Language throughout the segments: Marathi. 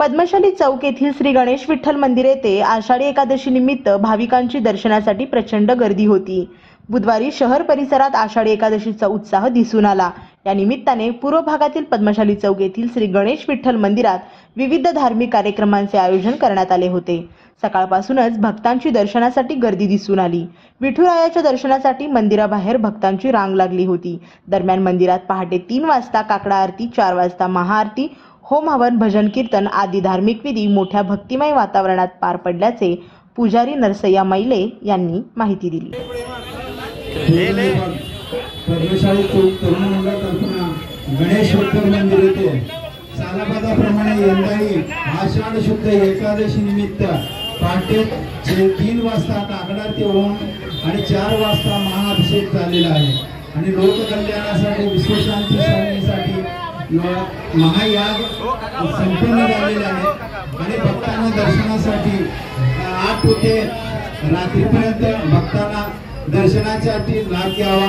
पद्मशाली चौक येथील श्री गणेश विठ्ठल मंदिर येथे आषाढी एकादशी निमित्त भाविकांची दर्शनासाठी प्रचंड गर्दी होती। बुधवारी शहर परिसरात आषाढी एकादशीचा उत्साह दिसून आला। या निमित्ताने पूर्व भागातील पद्मशाली चौक येथील श्री गणेश विठ्ठल मंदिरात विविध धार्मिक कार्यक्रमांचे आयोजन करण्यात आले होते। सकाळपासूनच भक्तांची दर्शनासाठी गर्दी दिसून आली। विठुरायाच्या दर्शनासाठी मंदिराबाहेर भक्तांची रांग लागली होती। दरम्यान मंदिरात पहाटे 3 वाजता काकडा आरती, 4 वाजता महाआरती, होम हवन, भजन कीर्तन आदी धार्मिक विधी मोठ्या भक्तिमय वातावरणात पार पडल्याचे पुजारी नरसय्या मैले यांनी माहिती दिली। पद्मशाली चौक तरुण मंडळातर्फे गणेश विठ्ठल मंदिर येथे सालाबादाप्रमाणे यंदाही आषाढ शुद्ध एकादशी निमित्त पहाटे 3 वाजता काकडा आरती होऊन आणि 4 वाजता महाअभिषेक झालेला आहे आणि लोककल्याणासाठी विश्वशांती स्थापनेसाठी महायाग संपन्न झालेला आहे आणि भक्तांना दर्शनासाठी 8 ते रात्रीपर्यंत भक्तांना दर्शनासाठी लाभ घ्यावा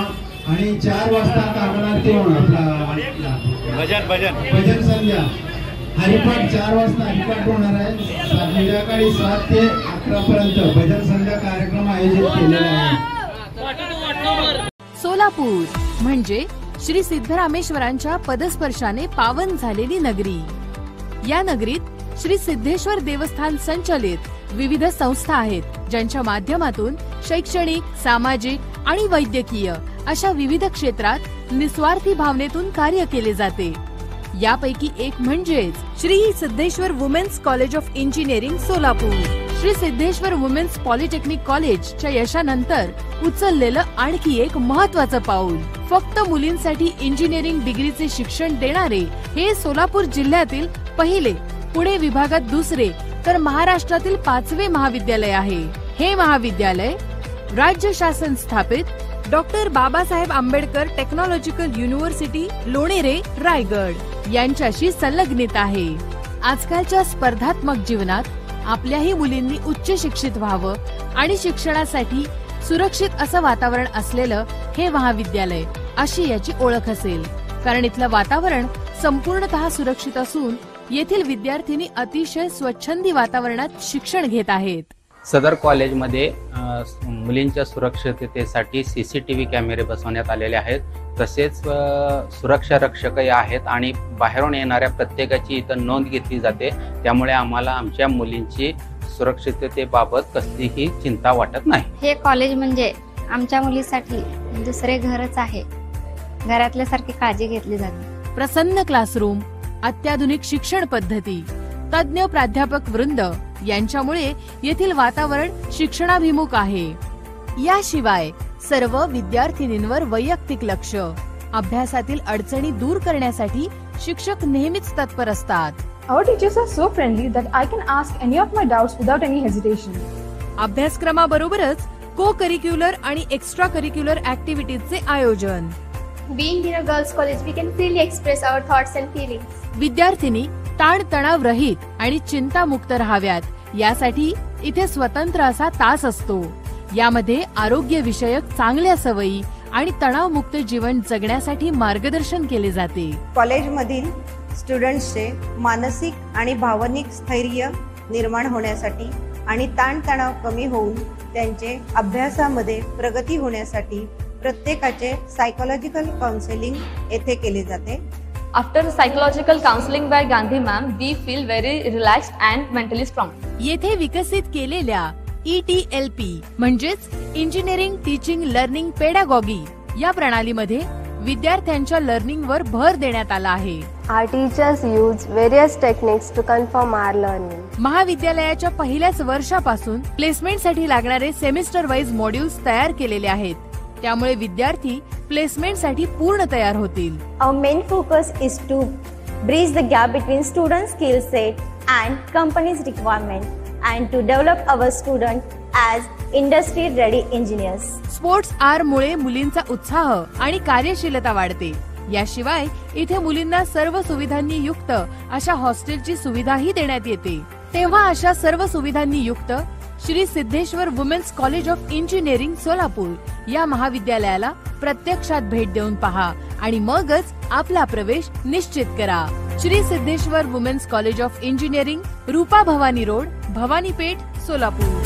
आणि 4 वाजता काकडा आरती होऊन भजन संध्या हरिपाठ 4 वाजता हरिपाठ होणार आहे। संध्याकाळी 7 ते 11 पर्यंत भजन संध्या कार्यक्रम आयोजित केलेला आहे। सोलापूर म्हणजे श्री सिद्धरामेश्वरांच्या पदस्पर्शाने पावन झालेली नगरी। या नगरीत श्री सिद्धेश्वर देवस्थान संचलित विविध संस्था आहेत, ज्यांच्या माध्यमातून शैक्षणिक, सामाजिक आणि वैद्यकीय अशा विविध क्षेत्रात निस्वार्थी भावनेतून कार्य केले जाते। यापैकी एक म्हणजेच Shri Siddheshwar women's college of engineering Solapur. Shri Siddheshwar women's polytechnic कॉलेजच्या यशानंतर उचललेलं आणखी एक महत्त्वाचं पाऊल। फक्त मुलींसाठी इंजिनिअरिंग डिग्रीचे शिक्षण देणारे हे सोलापूर जिल्ह्यातील पहिले, पुणे विभागात दुसरे तर महाराष्ट्रातील 5वे महाविद्यालय आहे। हे महाविद्यालय राज्य शासन स्थापित doctor Babasaheb Ambedkar technological university Lonere Raigad यांच्याशी संलग्नित आहे। आजकालच्या स्पर्धात्मक जीवनात आपल्याही मुलींनी उच्च शिक्षित व्हावं आणि शिक्षणासाठी सुरक्षित असं वातावरण असलेलं हे महाविद्यालय अशी याची ओळख असेल, कारण इथलं वातावरण संपूर्णतः सुरक्षित असून येथील विद्यार्थिनी अतिशय स्वच्छंदी वातावरणात शिक्षण घेत आहेत। सदर कॉलेजमध्ये मुलींच्या सुरक्षिततेसाठी CCTV कॅमेरे बसवण्यात आलेले आहेत। तसेच सुरक्षा रक्षकही आहेत आणि बाहेरून येणाऱ्या प्रत्येकाची इथं नोंद घेतली जाते। त्यामुळे आम्हाला आमच्या मुलींची सुरक्षिततेबाबत कसलीही चिंता वाटत नाही। हे कॉलेज म्हणजे आमच्या मुलीसाठी दुसरे घरच आहे। घरातल्यासारखी काळजी घेतली जाते। प्रसन्न क्लासरूम, अत्याधुनिक शिक्षण पद्धती, तज्ञ प्राध्यापक वृंद यांच्यामुळे येथील वातावरण शिक्षणाभिमुख आहे। याशिवाय सर्व विद्यार्थिनींवर वैयक्तिक लक्ष, अभ्यासातील अडचणी दूर करण्यासाठी शिक्षक नेहमीच तत्पर असतात। Our teachers are so friendly that I can ask any of my doubts without any hesitation. अभ्यासक्रमाबरोबरच को-करिक्युलर आणि एक्स्ट्रा करिक्युलर ऍक्टिव्हिटीजचे आयोजन। Being in a girls' college, we can freely express our thoughts and feelings. विद्यार्थिनी ताणतणाव रहित आणि चिंतामुक्त राहाव्यात यासाठी इथे स्वतंत्र असा तास असतो। यामध्ये आरोग्य विषयक चांगल्या सवयी आणि तणावमुक्त जीवन जगण्यासाठी मार्गदर्शन केले जाते। कॉलेजमधील स्टुडंट्सचे मानसिक आणि भावनिक स्थैर्य निर्माण होण्यासाठी आणि ताणतणाव कमी होऊन त्यांचे अभ्यासामध्ये प्रगती होण्यासाठी प्रत्येकाचे सायकोलॉजिकल काउन्सिलिंग येथे केले जाते। After psychological counseling by Gandhi ma'am, we feel very relaxed and mentally strong. येथे विकसित केलेल्या ETLP म्हणजेच इंजिनिअरिंग टीचिंग लर्निंग पेडागॉगी या प्रणालीमध्ये विद्यार्थ्यांच्या लर्निंग वर भर देण्यात आला आहे। Our teachers use various techniques to confirm our learning. महाविद्यालयाच्या पहिल्याच वर्षापासून प्लेसमेंटसाठी लागणारे सेमिस्टर वाइज मॉड्यूल्स तयार केलेले आहेत। त्यामुळे विद्यार्थी प्लेसमेंटसाठी पूर्ण तयार होतील। Our main focus is to bridge the gap between student skill set and company's requirement and to develop our student as industry ready engineers. Sports आर मुळे मुलींचा उत्साह आणि कार्यशीलता वाढते। याशिवाय इथे मुलींना सर्व सुविधांनी युक्त अशा हॉस्टेलची सुविधाही देण्यात येते। तेव्हा अशा सर्व सुविधांनी युक्त Shri Siddheshwar women's college of engineering Solapur या महाविद्यालयाला प्रत्यक्षात भेट देऊन पहा आणि मगच आपला प्रवेश निश्चित करा। Shri Siddheshwar women's college of engineering, Rupa Bhavani road, Bhavanipeth, Solapur.